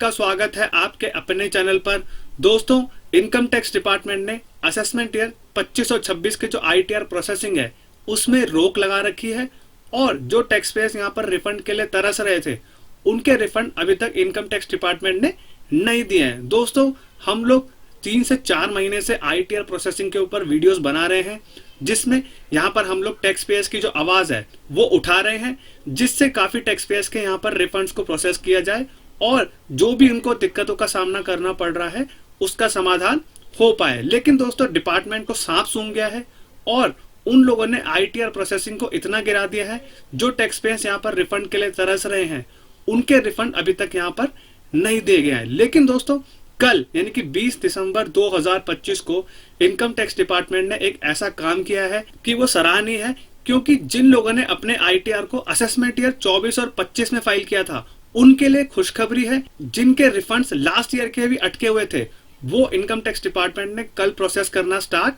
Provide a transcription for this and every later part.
आपका स्वागत है आपके अपने चैनल पर। दोस्तों, इनकम टैक्स डिपार्टमेंट ने असेसमेंट ईयर 25 और 26 के जो आईटीआर प्रोसेसिंग है उसमें रोक लगा रखी है और जो टैक्स पेयर्स यहाँ पर रिफंड के लिए तरस रहे थे उनके रिफंड अभी तक इनकम टैक्स डिपार्टमेंट ने नहीं दिए हैं। दोस्तों, हम लोग 3 से 4 महीने से आईटीआर प्रोसेसिंग के ऊपर वीडियोस बना रहे हैं जिसमें यहाँ पर हम लोग टैक्स पेयर्स की जो आवाज है वो उठा रहे हैं, जिससे काफी टैक्स पेयर्स के यहाँ पर रिफंड्स को प्रोसेस किया जाए और जो भी उनको दिक्कतों का सामना करना पड़ रहा है उसका समाधान हो पाए। लेकिन दोस्तों, डिपार्टमेंट को सांप सूंघ गया है और उन लोगों ने आईटीआर प्रोसेसिंग को इतना गिरा दिया है, जो टैक्स पेयर्स यहाँ पर रिफंड के लिए तरस रहे हैं उनके रिफंड अभी तक यहाँ पर नहीं दिए गए हैं। लेकिन दोस्तों, कल यानी कि 20 दिसंबर 2025 को इनकम टैक्स डिपार्टमेंट ने एक ऐसा काम किया है कि वो सराहनीय है, क्योंकि जिन लोगों ने अपने आईटीआर को असेसमेंट ईयर 24 और 25 में फाइल किया था उनके लिए खुशखबरी है। जिनके रिफंड्स लास्ट ईयर के भी अटके हुए थे वो इनकम टैक्स डिपार्टमेंट ने कल प्रोसेस करना स्टार्ट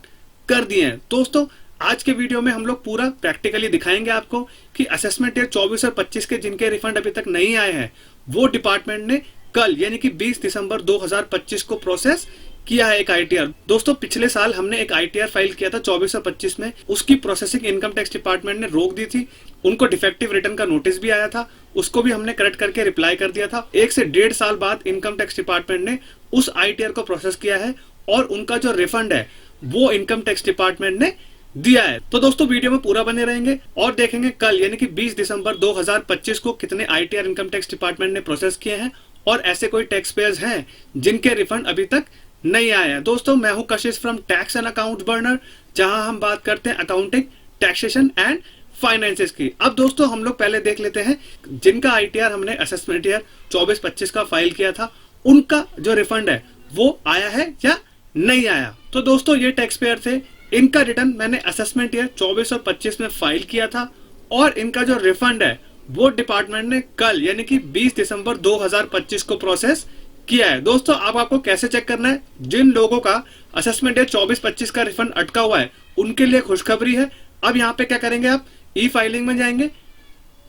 कर दिए हैं। दोस्तों, आज के वीडियो में हम लोग पूरा प्रैक्टिकली दिखाएंगे आपको कि असेसमेंट ईयर 24 और 25 के जिनके रिफंड अभी तक नहीं आए हैं वो डिपार्टमेंट ने कल यानी कि 20 दिसंबर 2025 को प्रोसेस किया है एक आईटीआर। दोस्तों, पिछले साल हमने एक आईटीआर फाइल किया था 24 और 25 में, उसकी प्रोसेसिंग इनकम टैक्स डिपार्टमेंट ने रोक दी थी। उनको डिफेक्टिव रिटर्न का नोटिस भी आया था, उसको भी हमने करेक्ट करके रिप्लाई कर दिया था। 1 से 1.5 साल बाद इनकम टैक्स डिपार्टमेंट ने उस आईटीआर को प्रोसेस किया है और उनका जो रिफंड है वो इनकम टैक्स डिपार्टमेंट ने दिया है। तो दोस्तों, वीडियो में पूरा बने रहेंगे और देखेंगे कल यानी कि 20 दिसंबर 2025 को कितने आईटीआर इनकम टैक्स डिपार्टमेंट ने प्रोसेस किए हैं और ऐसे कोई टैक्स पेयर्स हैं जिनके रिफंड अभी तक नहीं आए हैं। दोस्तों, मैं हूं कशिश from tax and accounts burner, जहां हम बात करते हैं अकाउंटिंग, टैक्सेशन एंड फाइनेंसेस की। अब दोस्तों, हम लोग पहले देख लेते हैं जिनका आईटीआर हमने असेसमेंट ईयर 24-25 का फाइल किया था उनका जो रिफंड है वो आया है या नहीं आया। तो दोस्तों, ये टैक्स पेयर थे, इनका रिटर्न मैंने असेसमेंट ईयर 24 और 25 में फाइल किया था और इनका जो रिफंड है वो डिपार्टमेंट ने कल यानी कि 20 दिसंबर 2025 को प्रोसेस किया है। दोस्तों, अब आपको कैसे चेक करना है, जिन लोगों का असेसमेंट ईयर 24-25 का रिफंड अटका हुआ है उनके लिए खुशखबरी है। अब यहाँ पे क्या करेंगे, आप ई फाइलिंग में जाएंगे,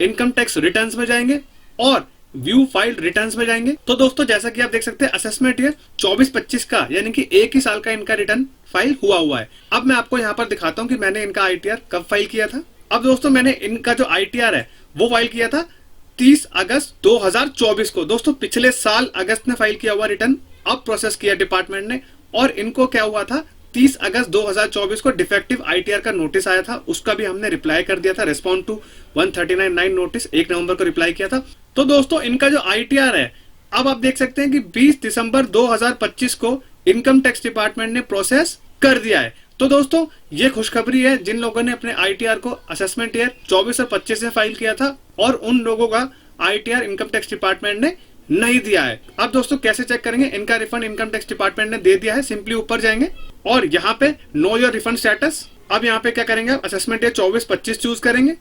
इनकम टैक्स रिटर्न्स में जाएंगे और व्यू फाइल रिटर्न्स में जाएंगे। तो दोस्तों, जैसा कि आप देख सकते हैं असेसमेंट ईयर 24-25 का यानी कि एक ही साल का इनका रिटर्न फाइल हुआ है। अब मैं आपको यहाँ पर दिखाता हूँ कि मैंने इनका आईटीआर कब फाइल किया था। अब दोस्तों, मैंने इनका जो आईटीआर है वो फाइल किया था 30 अगस्त 2024 को। दोस्तों, पिछले साल अगस्त में फाइल किया हुआ रिटर्न अब प्रोसेस किया डिपार्टमेंट ने और इनको क्या हुआ था, 30 अगस्त 2024 को डिफेक्टिव आईटीआर का नोटिस आया था, उसका भी हमने रिप्लाई कर दिया था। रिस्पॉन्ड टू 139(9) नोटिस 1 नवंबर को रिप्लाई किया था। तो दोस्तों, इनका जो आईटीआर है अब आप देख सकते हैं कि 20 दिसंबर 2025 को इनकम टैक्स डिपार्टमेंट ने प्रोसेस कर दिया है। तो दोस्तों, ये खुशखबरी है जिन लोगों ने अपने आईटीआर को असेसमेंट ईयर 24 और 25 में फाइल किया था और उन लोगों का आईटीआर इनकम टैक्स डिपार्टमेंट ने नहीं दिया है। अब दोस्तों, कैसे चेक करेंगे, इनका रिफंड इनकम टैक्स डिपार्टमेंट ने दे दिया है। सिंपली ऊपर जाएंगे और यहाँ पे नो योर रिफंड स्टेटस। अब यहाँ पे क्या करेंगे, असेसमेंट ईयर 24-25 चूज करेंगे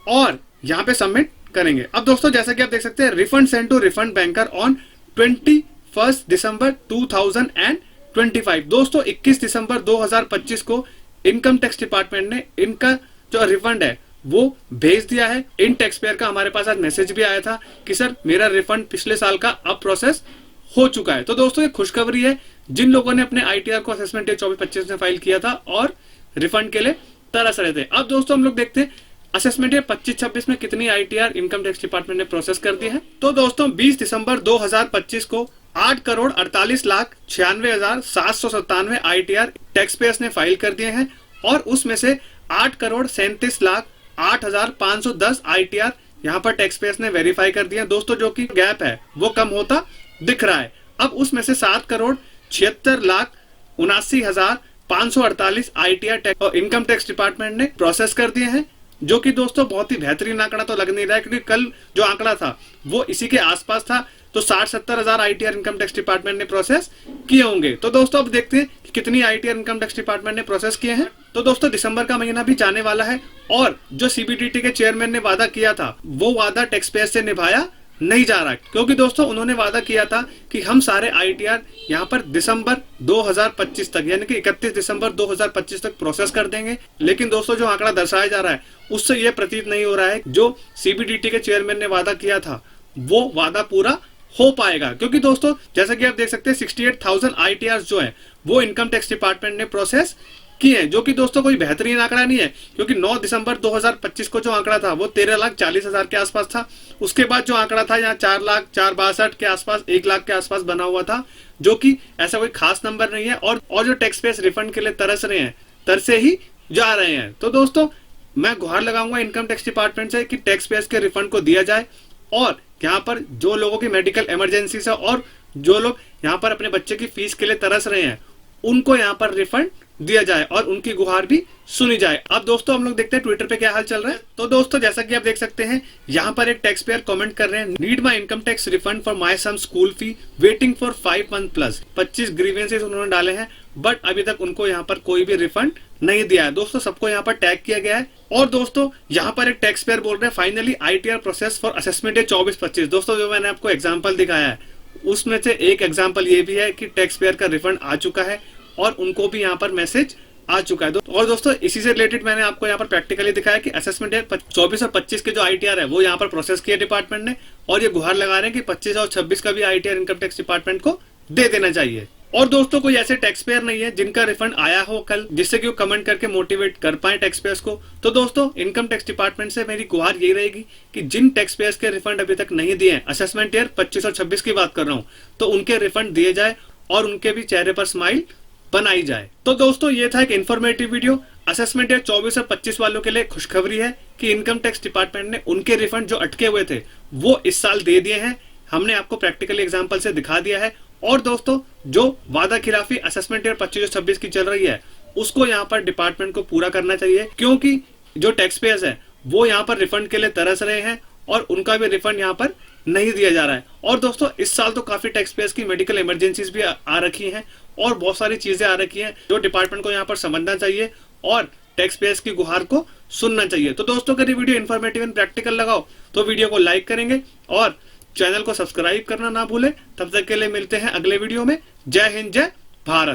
और यहाँ पे सबमिट करेंगे। अब दोस्तों, जैसा कि आप देख सकते हैं, refund send to refund banker on 21 December 2025। दोस्तों, 21 दिसंबर 2025 को इनकम टैक्स डिपार्टमेंट ने इनका जो रिफंड है वो भेज दिया है। इन टैक्स पेयर का हमारे पास आज मैसेज भी आया था कि सर, मेरा रिफंड पिछले साल का अब प्रोसेस हो चुका है। तो दोस्तों, ये खुशखबरी है जिन लोगों ने अपने आईटीआर को असेसमेंट ईयर 24-25 में फाइल किया था और रिफंड के लिए तरस रहे थे। अब दोस्तों, हम लोग देखते हैं असेसमेंट ईयर 25-26 में कितनी आईटीआर इनकम टैक्स डिपार्टमेंट ने प्रोसेस कर दी है। तो दोस्तों, 20 दिसंबर 2025 को 8,48,96,797 आईटीआर टैक्स पेयर्स ने फाइल कर दिए हैं और उसमें से 8,37,08,510 आईटीआर यहाँ पर टैक्स पेयर्स ने वेरीफाई कर दिए हैं। दोस्तों, जो कि गैप है वो कम होता दिख रहा है। अब उसमें से 7,76,79,548 आईटीआर इनकम टैक्स डिपार्टमेंट ने प्रोसेस कर दिए हैं, जो कि दोस्तों बहुत ही बेहतरीन आंकड़ा तो लग नहीं रहा है, क्योंकि कल जो आंकड़ा था वो इसी के आसपास था। तो 60-70 हजार आईटीआर इनकम टैक्स डिपार्टमेंट ने प्रोसेस किए होंगे। तो दोस्तों, अब देखते हैं कि कितनी आईटीआर इनकम टैक्स डिपार्टमेंट ने प्रोसेस किए हैं। तो दोस्तों, दिसंबर का महीना भी जाने वाला है और जो सीबीडीटी के चेयरमैन ने वादा किया था वो वादा टैक्स पेयर से निभाया नहीं जा रहा, क्योंकि दोस्तों उन्होंने वादा किया था कि हम सारे आईटीआर यहाँ पर दिसंबर 2025 तक यानी कि 31 दिसंबर 2025 तक प्रोसेस कर देंगे। लेकिन दोस्तों, जो आंकड़ा दर्शाया जा रहा है उससे यह प्रतीत नहीं हो रहा है जो सीबीडीटी के चेयरमैन ने वादा किया था वो वादा पूरा हो पाएगा, क्योंकि दोस्तों जैसा कि आप देख सकते हैं 68,000 ITR जो है वो इनकम टैक्स डिपार्टमेंट ने प्रोसेस किए हैं, जो कि दोस्तों कोई बेहतरीन आंकड़ा नहीं है, क्योंकि 9 दिसंबर 2025 को जो आंकड़ा था वो 13,40,000 के आसपास था। उसके बाद जो आंकड़ा था यहाँ 4,62,000 के आसपास, 1 लाख के आसपास बना हुआ था, जो कि ऐसा कोई खास नंबर नहीं है। और जो टैक्स पेयर्स रिफंड के लिए तरस रहे हैं, तरसे ही जा रहे हैं। तो दोस्तों मैं गुहार लगाऊंगा इनकम टैक्स डिपार्टमेंट से कि टैक्स पेयर्स के रिफंड को दिया जाए, और यहाँ पर जो लोगों की मेडिकल इमरजेंसी है और जो लोग यहाँ पर अपने बच्चे की फीस के लिए तरस रहे हैं, उनको यहाँ पर रिफंड दिया जाए और उनकी गुहार भी सुनी जाए। अब दोस्तों हम लोग देखते हैं ट्विटर पे क्या हाल चल रहा है। तो दोस्तों जैसा कि आप देख सकते हैं यहाँ पर एक टैक्स पेयर कमेंट कर रहे हैं, need my income tax refund for my son school fee waiting for 5 month plus. 25 grievances उन्होंने डाले हैं, बट अभी तक उनको यहाँ पर कोई भी रिफंड नहीं दिया है। दोस्तों सबको यहाँ पर टैग किया गया है। और दोस्तों यहाँ पर एक टैक्स पेयर बोल रहे हैं, finally ITR process for assessment 24-25। दोस्तों जो मैंने आपको एग्जाम्पल दिखाया है उसमें से एक एग्जाम्पल ये भी है कि टैक्स पेयर का रिफंड आ चुका है और उनको भी यहाँ पर मैसेज आ चुका है। और दोस्तों इसी से रिलेटेड मैंने आपको यहाँ पर प्रैक्टिकली दिखाया कि असेसमेंट ईयर 24 और 25 के जो ITR है वो यहाँ पर प्रोसेस किया डिपार्टमेंट ने, और ये गुहार लगा रहे हैं कि 25 और 26 का भी ITR इनकम टैक्स डिपार्टमेंट को दे देना चाहिए। और दोस्तों कोई ऐसे टैक्स पेयर नहीं है जिनका रिफंड आया हो कल, जिससे कि वो कमेंट करके मोटिवेट कर पाए टैक्स पेयर्स को। तो दोस्तों इनकम टैक्स डिपार्टमेंट से मेरी गुहार यही रहेगी कि जिन टैक्स पेयर्स के रिफंड अभी तक नहीं दिए हैं, असेसमेंट ईयर 25 और 26 की बात कर रहा हूँ, तो उनके रिफंड दिए जाए और उनके भी चेहरे पर स्माइल बनाई जाए। तो दोस्तों ये था एक इन्फॉर्मेटिव वीडियो। असेसमेंट ईयर 24 और 25 वालों के लिए खुशखबरी है कि इनकम टैक्स डिपार्टमेंट ने उनके रिफंड जो अटके हुए थे वो इस साल दे दिए हैं। हमने आपको प्रैक्टिकली एग्जांपल से दिखा दिया है। और दोस्तों जो वादा खिलाफी असेसमेंट ईयर 25 और 26 की चल रही है उसको यहाँ पर डिपार्टमेंट को पूरा करना चाहिए, क्योंकि जो टैक्स पेयर्स है वो यहाँ पर रिफंड के लिए तरस रहे हैं और उनका भी रिफंड यहाँ पर नहीं दिया जा रहा है। और दोस्तों इस साल तो काफी टैक्स पेयर्स की मेडिकल इमरजेंसीज भी आ रखी हैं और बहुत सारी चीजें आ रखी हैं जो डिपार्टमेंट को यहाँ पर समझना चाहिए और टैक्स पेयर्स की गुहार को सुनना चाहिए। तो दोस्तों अगर ये वीडियो इन्फॉर्मेटिव एंड प्रैक्टिकल लगाओ तो वीडियो को लाइक करेंगे और चैनल को सब्सक्राइब करना ना भूलें। तब तक के लिए मिलते हैं अगले वीडियो में। जय हिंद, जय भारत।